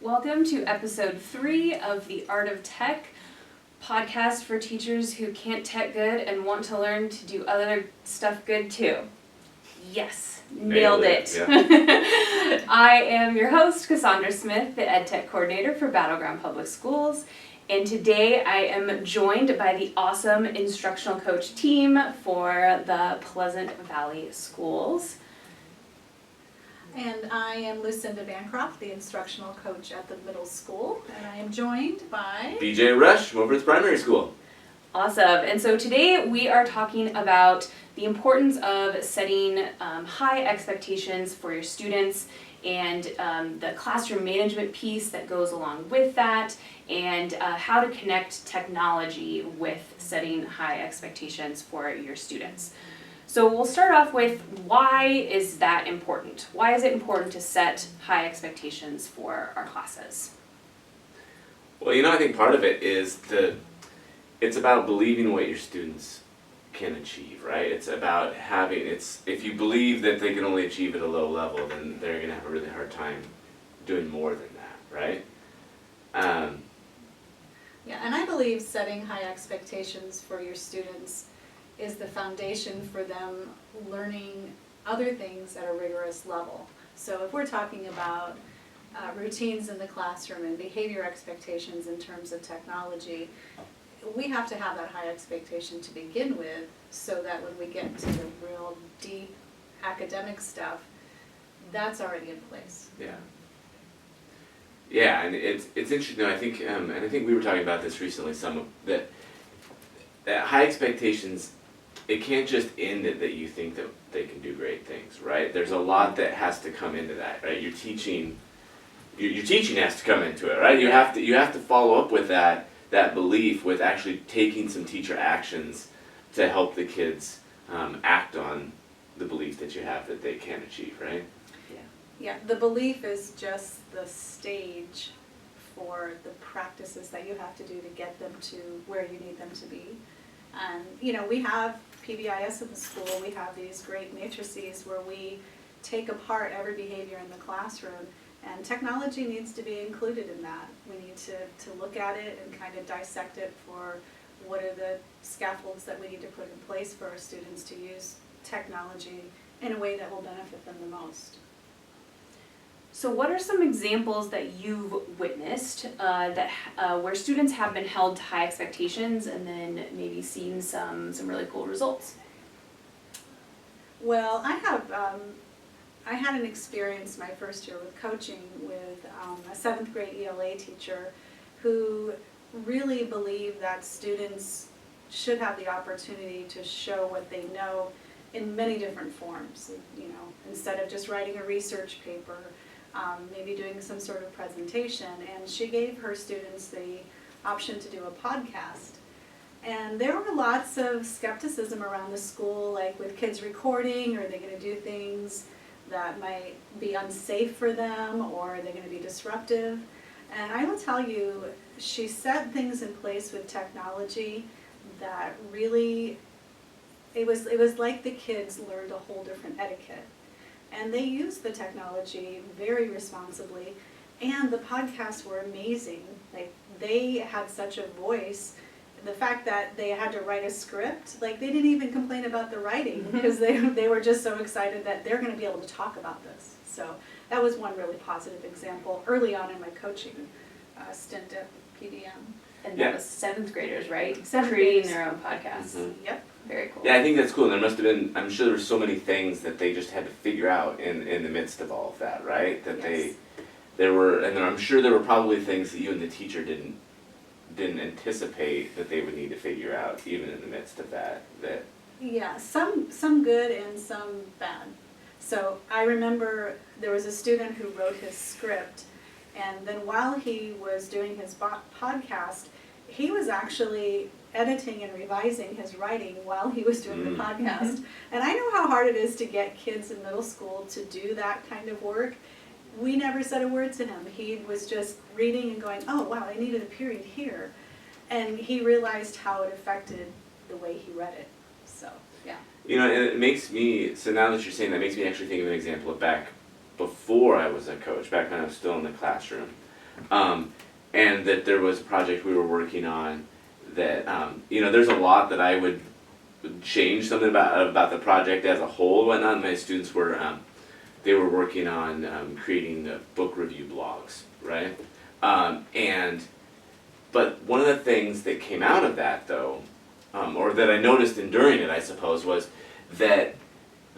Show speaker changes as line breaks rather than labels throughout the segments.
Welcome to episode 3 of the Art of Tech podcast for teachers who can't tech good and want to learn to do other stuff good too. Yes, nailed it.
Yeah.
I am your host, Cassandra Smith, the EdTech coordinator for Battleground Public Schools. And today I am joined by the awesome instructional coach team for the Pleasant Valley Schools.
And I am Lucinda Bancroft, the instructional coach at the middle school, and I am joined by
BJ Rush from Overton Primary School.
Awesome. And so today we are talking about the importance of setting high expectations for your students and the classroom management piece that goes along with that, and how to connect technology with setting high expectations for your students. So we'll start off with, why is that important? Why is it important to set high expectations for our classes?
Well, I think part of it is it's about believing what your students can achieve, right? It's about if you believe that they can only achieve at a low level, then they're going to have a really hard time doing more than that, right?
Yeah, and I believe setting high expectations for your students is the foundation for them learning other things at a rigorous level. So if we're talking about routines in the classroom and behavior expectations in terms of technology, we have to have that high expectation to begin with, so that when we get to the real deep academic stuff, that's already in place.
Yeah. Yeah, and it's interesting. I think, and I think we were talking about this recently. That high expectations, it can't just end it that you think that they can do great things, right? There's a lot that has to come into that, right? Your teaching has to come into it, right? You have to follow up with that belief with actually taking some teacher actions to help the kids act on the belief that you have that they can achieve, right?
Yeah, the belief is just the stage for the practices that you have to do to get them to where you need them to be. And, we have PBIS in the school. We have these great matrices where we take apart every behavior in the classroom, and technology needs to be included in that. We need to look at it and kind of dissect it for what are the scaffolds that we need to put in place for our students to use technology in a way that will benefit them the most.
So what are some examples that you've witnessed where students have been held to high expectations and then maybe seen some really cool results?
Well, I had an experience my first year with coaching with a 7th grade ELA teacher who really believed that students should have the opportunity to show what they know in many different forms. Instead of just writing a research paper, maybe doing some sort of presentation, and she gave her students the option to do a podcast. And there were lots of skepticism around the school, like with kids recording, are they going to do things that might be unsafe for them, or are they going to be disruptive? And I will tell you, she set things in place with technology that really, it was like the kids learned a whole different etiquette. And they used the technology very responsibly, and the podcasts were amazing. Like, they had such a voice. The fact that they had to write a script, they didn't even complain about the writing, because they were just so excited that they're going to be able to talk about this. So that was one really positive example early on in my coaching stint at PDM.
And that was 7th graders, right? Creating their own podcasts.
Mm-hmm.
Yep.
Very cool.
Yeah, I think that's cool. And there must have been, I'm sure there were so many things that they just had to figure out in the midst of all of that, right? That
Yes.
I'm sure there were probably things that you and the teacher didn't anticipate that they would need to figure out, even in the midst of that.
Yeah, some good and some bad. So I remember there was a student who wrote his script, and then while he was doing his podcast, he was actually editing and revising his writing while he was doing the podcast. And I know how hard it is to get kids in middle school to do that kind of work. We never said a word to him. He was just reading and going, oh wow, I needed a period here. And he realized how it affected the way he read it. So, yeah.
And it makes me, so now that you're saying that, makes me actually think of an example of back before I was a coach, back when I was still in the classroom. And that there was a project we were working on that, there's a lot that I would change something about the project as a whole and whatnot. My students were, they were working on creating book review blogs, right? But one of the things that came out of that though, or that I noticed during it, I suppose, was that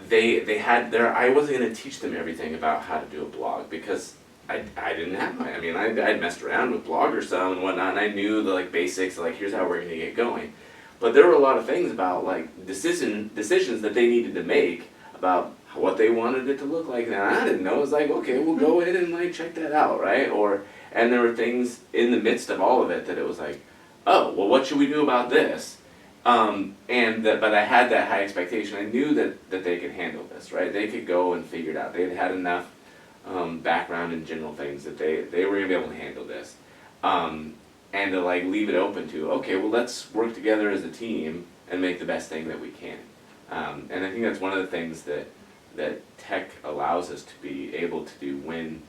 they had I wasn't going to teach them everything about how to do a blog because I didn't have I'd messed around with Blogger some and whatnot, and I knew the basics, here's how we're going to get going. But there were a lot of things about decisions that they needed to make about what they wanted it to look like, and I didn't know. It was okay, we'll go in and check that out, right? And there were things in the midst of all of it that it was oh, well, what should we do about this? But I had that high expectation. I knew that they could handle this, right? They could go and figure it out. They had enough background in general things that they were going to be able to handle this. And to leave it open to, okay, well, let's work together as a team and make the best thing that we can. And I think that's one of the things that tech allows us to be able to do when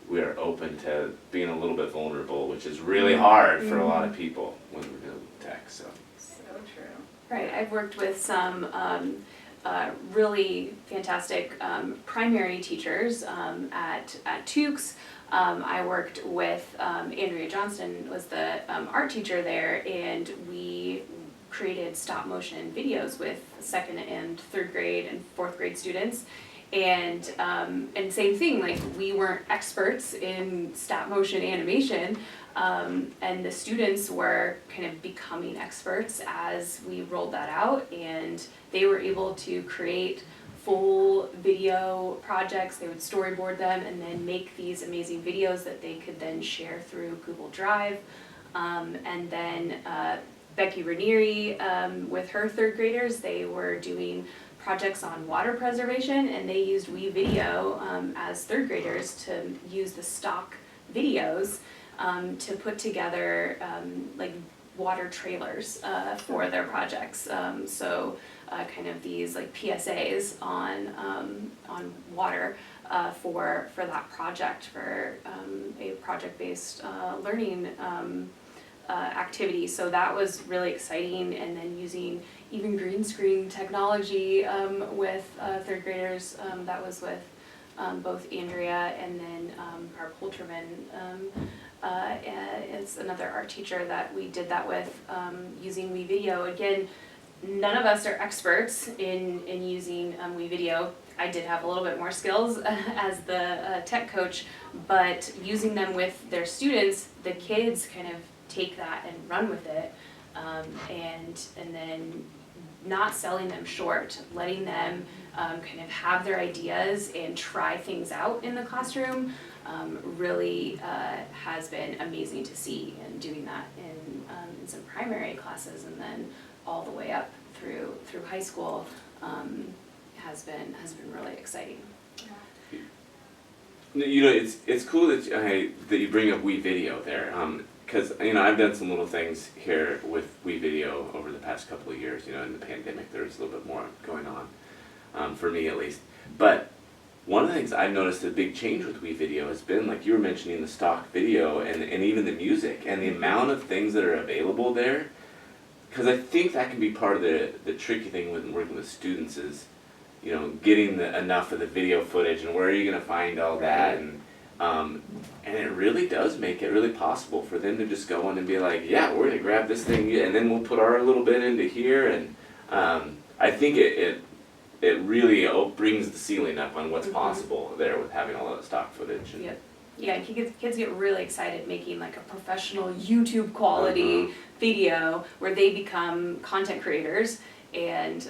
we are open to being a little bit vulnerable, which is really hard for a lot of people when we're doing tech. So
true.
Right, I've worked with some really fantastic primary teachers at Tukes. I worked with Andrea Johnston, was the art teacher there, and we created stop motion videos with 2nd and 3rd grade and 4th grade students. And same thing, we weren't experts in stop motion animation, and the students were kind of becoming experts as we rolled that out, and they were able to create full video projects. They would storyboard them and then make these amazing videos that they could then share through Google Drive. And then Becky Ranieri, with her 3rd graders, they were doing projects on water preservation, and they used WeVideo as 3rd graders to use the stock videos to put together water trailers for their projects. Kind of these PSAs on water for that project, for a project-based learning activity. So that was really exciting, and then using even green screen technology with 3rd graders. That was with both Andrea and then Barb Holterman. It's another art teacher that we did that with, using WeVideo. Again, none of us are experts in using WeVideo. I did have a little bit more skills as the tech coach, but using them with their students, the kids kind of take that and run with it, and then not selling them short, letting them kind of have their ideas and try things out in the classroom, really has been amazing to see, and doing that in some primary classes and then all the way up through high school has been really exciting.
It's cool that you bring up WeVideo there, because I've done some little things here with WeVideo over the past couple of years. In the pandemic, there was a little bit more going on, for me at least. But one of the things I've noticed a big change with WeVideo has been, like you were mentioning, the stock video and even the music and the amount of things that are available there. Because I think that can be part of the tricky thing with working with students is, getting enough of the video footage and where are you going to find all that, and it really does make it really possible for them to just go on and be like, yeah, we're going to grab this thing and then we'll put our little bit into here, and I think it really brings the ceiling up on what's possible there with having all that stock footage. And,
Yep. Yeah, kids get really excited making a professional YouTube quality video where they become content creators, and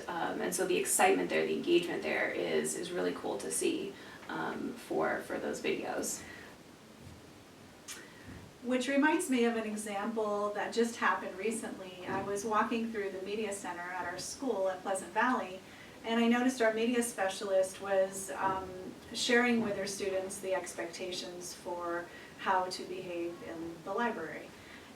so the excitement there, the engagement there is really cool to see for those videos.
Which reminds me of an example that just happened recently. I was walking through the media center at our school at Pleasant Valley, and I noticed our media specialist was sharing with her students the expectations for how to behave in the library.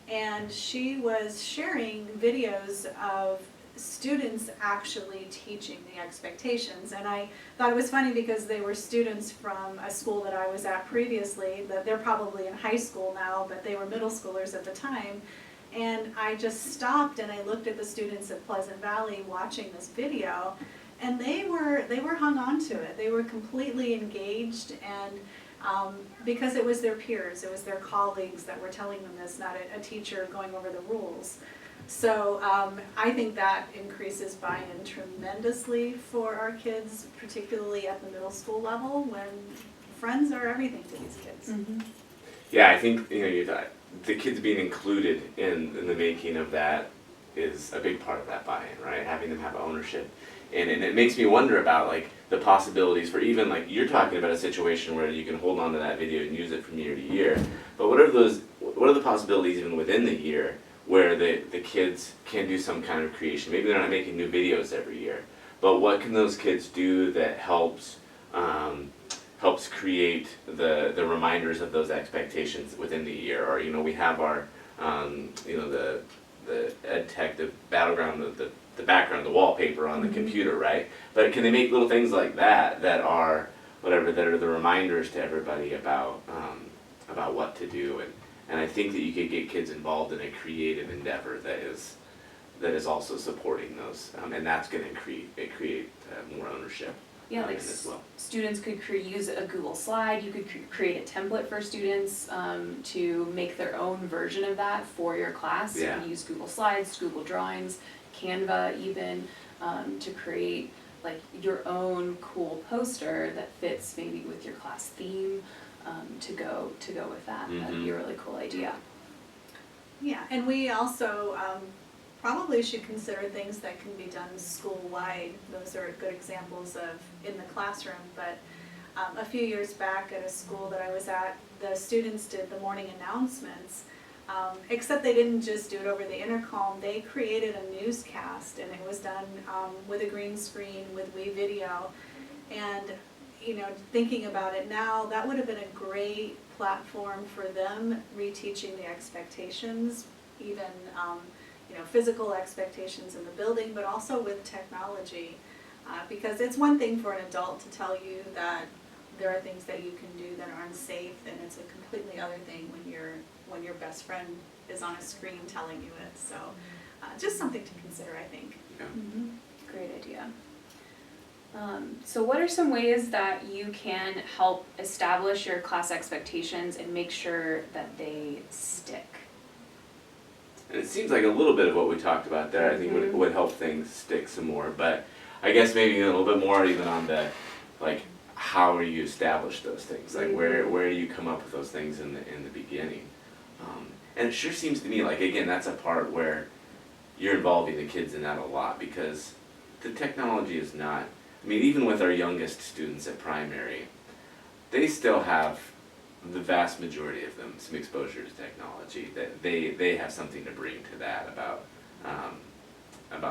And she was sharing videos of students actually teaching the expectations. And I thought it was funny because they were students from a school that I was at previously, that they're probably in high school now, but they were middle schoolers at the time. And I just stopped and I looked at the students at Pleasant Valley watching this video, and they were hung on to it. They were completely engaged, and because it was their peers, it was their colleagues that were telling them this, not a teacher going over the rules. So I think that increases buy-in tremendously for our kids, particularly at the middle school level, when friends are everything to these kids.
Mm-hmm.
Yeah, I think the kids being included in the making of that is a big part of that buy-in, right? Having them have ownership, and it makes me wonder about like the possibilities for even like you're talking about a situation where you can hold on to that video and use it from year to year. But what are the possibilities even within the year where the kids can do some kind of creation? Maybe they're not making new videos every year, but what can those kids do that helps create the reminders of those expectations within the year? Or we have our the ed tech, the battleground, the background, the wallpaper on the computer, right? But can they make little things like that are the reminders to everybody about what to do? And I think that you could get kids involved in a creative endeavor that is also supporting those, and that's going to create more ownership.
Yeah, like
as well.
Students could use a Google slide. You could create a template for students to make their own version of that for your class.
Yeah.
You can use Google Slides, Google Drawings, Canva even, to create like your own cool poster that fits maybe with your class theme, to go with that. That'd be a really cool idea.
Yeah, and we also probably should consider things that can be done school-wide. Those are good examples of in the classroom, but a few years back at a school that I was at, the students did the morning announcements, except they didn't just do it over the intercom. They created a newscast, and it was done with a green screen, with WeVideo, and thinking about it now, that would have been a great platform for them reteaching the expectations, even physical expectations in the building, but also with technology, because it's one thing for an adult to tell you that there are things that you can do that are unsafe, and it's a completely other thing when your best friend is on a screen telling you it. So just something to consider, I think.
Yeah.
Mm-hmm. Great idea. So what are some ways that you can help establish your class expectations and make sure that they stick?
And it seems like a little bit of what we talked about there, I think would help things stick some more. But I guess maybe a little bit more even on the, like, how you establish those things? Like, where do you come up with those things in the beginning? And it sure seems to me like, again, that's a part where you're involving the kids in that a lot, because the technology is not, even with our youngest students at primary, they still have, the vast majority of them, some exposure to technology, that they have something to bring to that about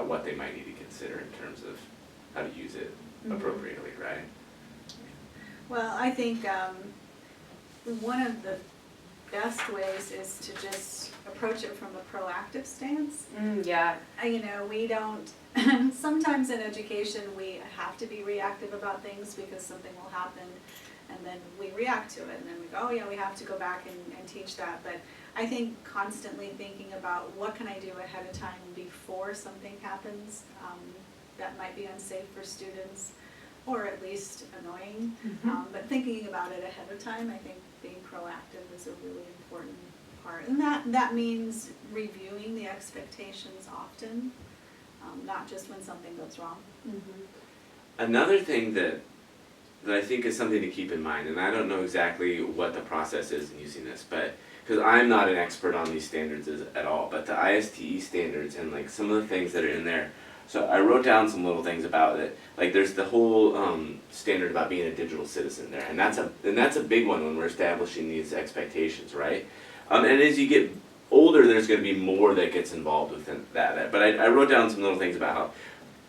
what they might need to consider in terms of how to use it appropriately, right?
Well, I think one of the best ways is to just approach it from a proactive stance.
Yeah.
We don't, sometimes in education we have to be reactive about things because something will happen and then we react to it and then we go, oh yeah, we have to go back and teach that. But I think constantly thinking about what can I do ahead of time before something happens that might be unsafe for students or at least annoying. But thinking about it ahead of time, I think being proactive is a really important part. And that means reviewing the expectations often, not just when something goes wrong.
Another thing that I think is something to keep in mind, and I don't know exactly what the process is in using this, but because I'm not an expert on these standards at all, but the ISTE standards and like some of the things that are in there. So I wrote down some little things about it. Like there's the whole standard about being a digital citizen there, and that's a big one when we're establishing these expectations, right? And as you get older, there's going to be more that gets involved within that. But I wrote down some little things about how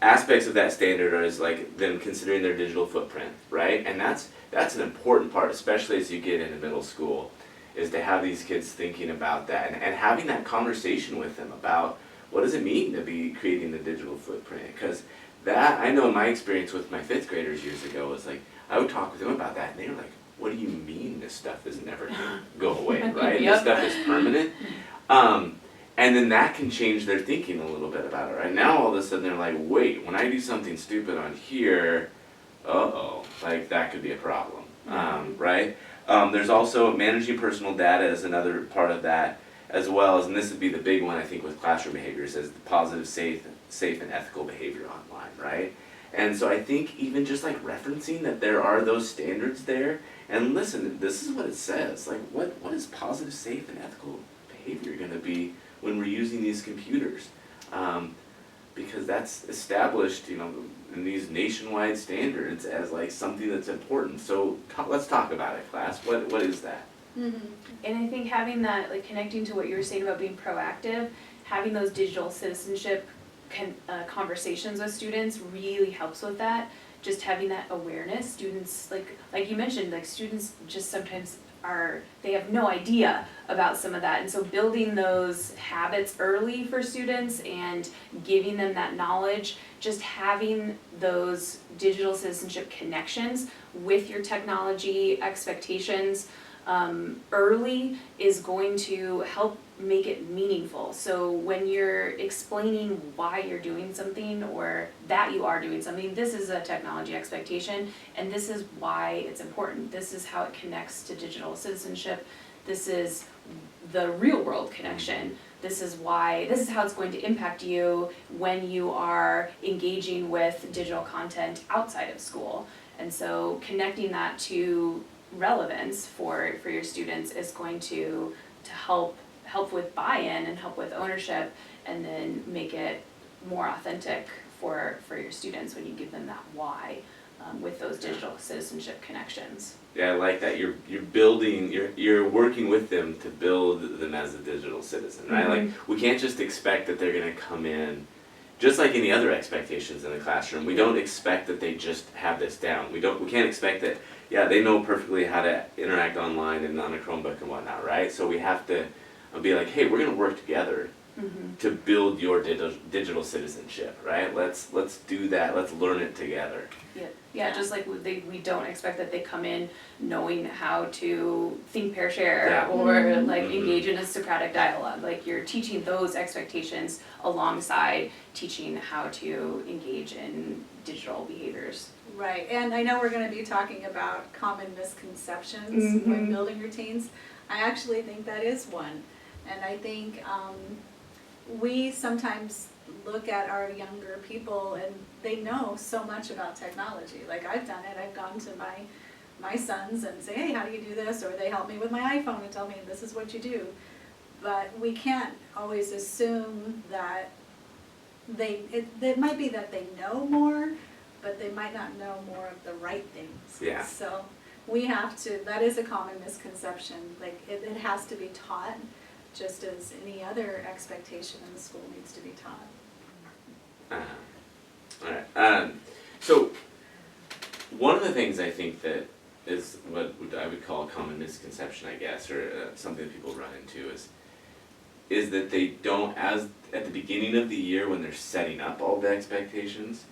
aspects of that standard are like them considering their digital footprint, right? And that's an important part, especially as you get into middle school, is to have these kids thinking about that and having that conversation with them about, what does it mean to be creating a digital footprint? Because that, I know my experience with my 5th graders years ago was like, I would talk with them about that, and they were like, what do you mean this stuff is never gonna go away, right?
Yep.
This stuff is permanent. And then that can change their thinking a little bit about it, right? Now all of a sudden they're like, wait, when I do something stupid on here, like that could be a problem, right? There's also managing personal data is another part of that, as well as, and this would be the big one I think with classroom behaviors, is the positive, safe and ethical behavior online, right? And so I think even just like referencing that there are those standards there, and listen, this is what it says, like what is positive, safe and ethical behavior gonna be when we're using these computers? Because that's established, you know, in these nationwide standards as like something that's important. So let's talk about it, class. What is that?
Mm-hmm.
And I think having that, like connecting to what you were saying about being proactive, having those digital citizenship conversations with students really helps with that. Just having that awareness, students, like you mentioned, like students just sometimes they have no idea about some of that, and so building those habits early for students and giving them that knowledge, just having those digital citizenship connections with your technology expectations early is going to help make it meaningful. So when you're explaining why you're doing something or that you are doing something, this is a technology expectation and this is why it's important. This is how it connects to digital citizenship. This is the real world connection. This is how it's going to impact you when you are engaging with digital content outside of school. And so connecting that to relevance for your students is going to help with buy-in and help with ownership, and then make it more authentic for your students when you give them that why with those digital citizenship connections.
Yeah, I like that. You're building, you're working with them to build them as a digital citizen, right?
Mm-hmm.
Like we can't just expect that they're gonna come in, just like any other expectations in the classroom. We don't expect that they just have this down. We can't expect that, yeah, they know perfectly how to interact online and on a Chromebook and whatnot, right? So we have to be like, hey, we're gonna work together to build your digital citizenship, right? Let's do that. Let's learn it together.
Yeah, just like we don't expect that they come in knowing how to think, pair, share,
Yeah.
or like engage in a Socratic dialogue. Like you're teaching those expectations alongside teaching how to engage in digital behaviors.
Right, and I know we're gonna be talking about common misconceptions when building routines. I actually think that is one. And I think we sometimes look at our younger people and they know so much about technology. Like I've done it, I've gone to my sons and say, hey, how do you do this? Or they help me with my iPhone and tell me this is what you do. But we can't always assume that it might be that they know more, but they might not know more of the right things.
Yeah.
So we have to, that is a common misconception. Like it has to be taught, just as any other expectation in the school needs to be taught.
Alright, so one of the things I think that is what I would call a common misconception, I guess, or something that people run into is that they don't, as at the beginning of the year when they're setting up all the expectations,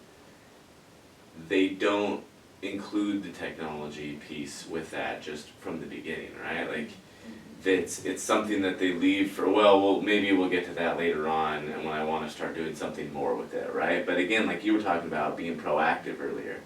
they don't include the technology piece with that just from the beginning, right? Like it's something that they leave for, well, maybe we'll get to that later on and when I want to start doing something more with it, right? But again, like you were talking about being proactive earlier,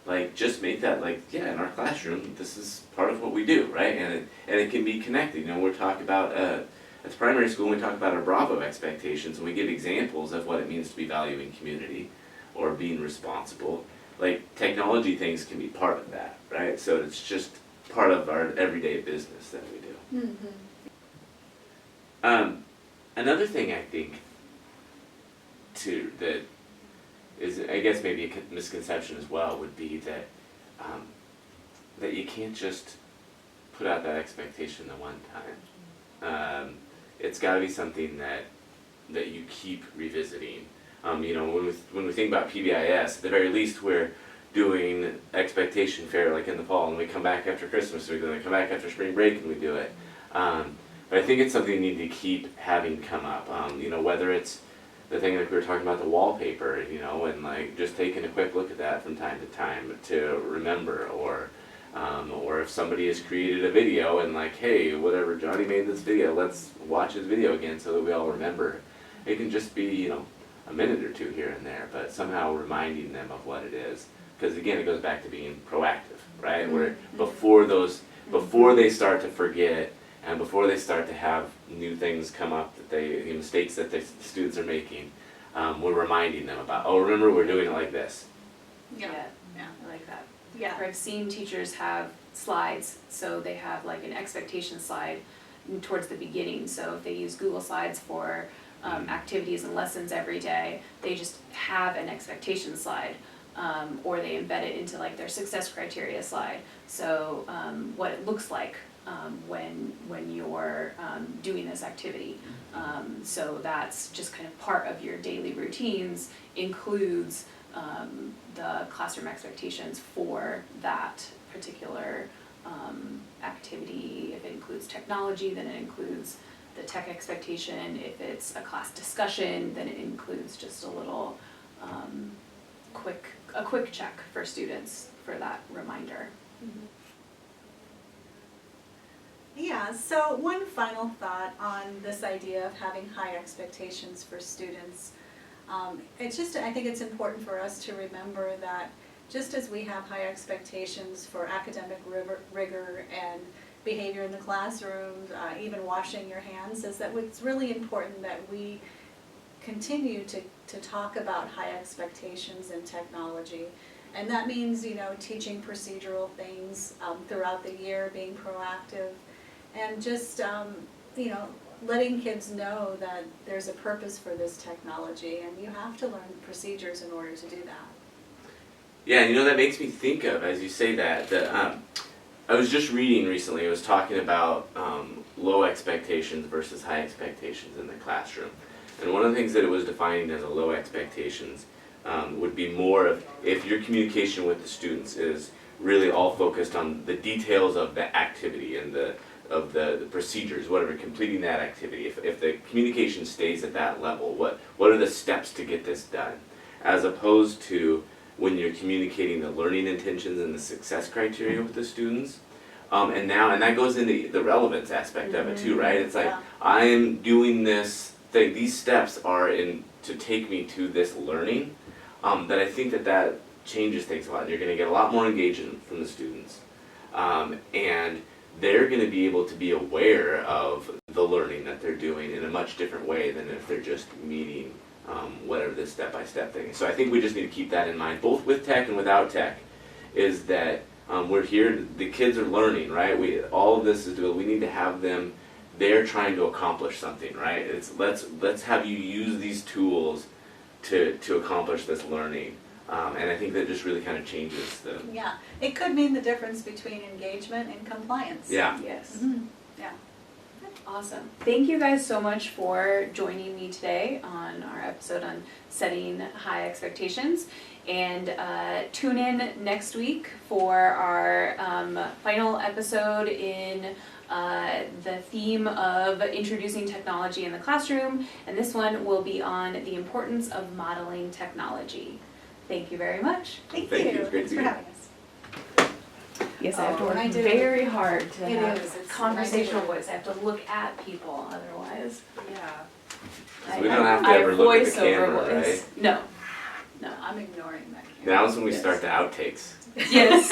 like just make that like, yeah, in our classroom, this is part of what we do, right? And it can be connected. You know, we're talking about, at the primary school, we talk about our Bravo expectations and we give examples of what it means to be valuing community or being responsible. Like technology things can be part of that, right? So it's just part of our everyday business that we do. Another thing I think that is, I guess maybe a misconception as well, would be that that you can't just put out that expectation the one time. It's got to be something that you keep revisiting. You know, when we think about PBIS, at the very least we're doing expectation fair like in the fall, and we come back after Christmas, we come back after spring break and we do it. But I think it's something you need to keep having come up. You know, whether it's the thing like we were talking about, the wallpaper, and like just taking a quick look at that from time to time to remember, or if somebody has created a video and like, hey, whatever, Johnny made this video, let's watch his video again so that we all remember. It can just be, a minute or two here and there, but somehow reminding them of what it is. Because again, it goes back to being proactive, right? Where before they start to forget, and before they start to have new things come up the mistakes that the students are making, we're reminding them about, oh, remember, we're doing it like this.
Yeah.
I like that.
Yeah.
Or I've seen teachers have slides, so they have like an expectation slide towards the beginning. So if they use Google Slides for activities and lessons every day, they just have an expectation slide, or they embed it into like their success criteria slide. So what it looks like when you're doing this activity. So that's just kind of part of your daily routines, includes the classroom expectations for that particular activity. If it includes technology, then it includes the tech expectation. If it's a class discussion, then it includes just a little quick check for students for that reminder.
Yeah, so one final thought on this idea of having high expectations for students. I think it's important for us to remember that just as we have high expectations for academic rigor and behavior in the classroom, even washing your hands, is that it's really important that we continue to talk about high expectations in technology. And that means, teaching procedural things throughout the year, being proactive, and just, letting kids know that there's a purpose for this technology, and you have to learn procedures in order to do that.
Yeah, that makes me think of, as you say that I was just reading recently, it was talking about low expectations versus high expectations in the classroom. And one of the things that it was defining as a low expectations would be more of if your communication with the students is really all focused on the details of the activity and the procedures, whatever, completing that activity. If the communication stays at that level, what are the steps to get this done? As opposed to when you're communicating the learning intentions and the success criteria with the students. And that goes into the relevance aspect of it too, right? It's like, I am doing this thing, these steps are to take me to this learning, that I think that changes things a lot. You're gonna get a lot more engagement from the students. And they're gonna be able to be aware of the learning that they're doing in a much different way than if they're just meeting whatever this step-by-step thing is. So I think we just need to keep that in mind, both with tech and without tech, is that we're here, the kids are learning, right? All of this is we need to have them, they're trying to accomplish something, right? It's let's have you use these tools to accomplish this learning. And I think that just really kind of changes the...
Yeah, it could mean the difference between engagement and compliance.
Yeah.
Yes.
Mm-hmm. Yeah.
Awesome. Thank you guys so much for joining me today on our episode on setting high expectations. And tune in next week for our final episode in the theme of introducing technology in the classroom. And this one will be on the importance of modeling technology. Thank you very much.
Thank
Thank you.
you.
It's great
Thanks
to
for
be here.
having us.
Yes, I have to work
I do.
very hard to
It
have
is. It's
conversational
nice.
voice. I have to look at people otherwise.
Yeah.
So we don't have to ever look at the camera, right?
No.
I'm ignoring that camera.
Now's when we
Yes.
start the outtakes.
Yes.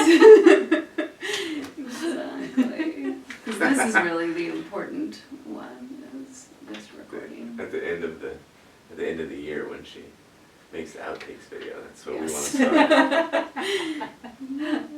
Exactly. Because this is really the important one, is this recording.
At the end of the year when she makes the outtakes video, that's what
Yes.
we want to start.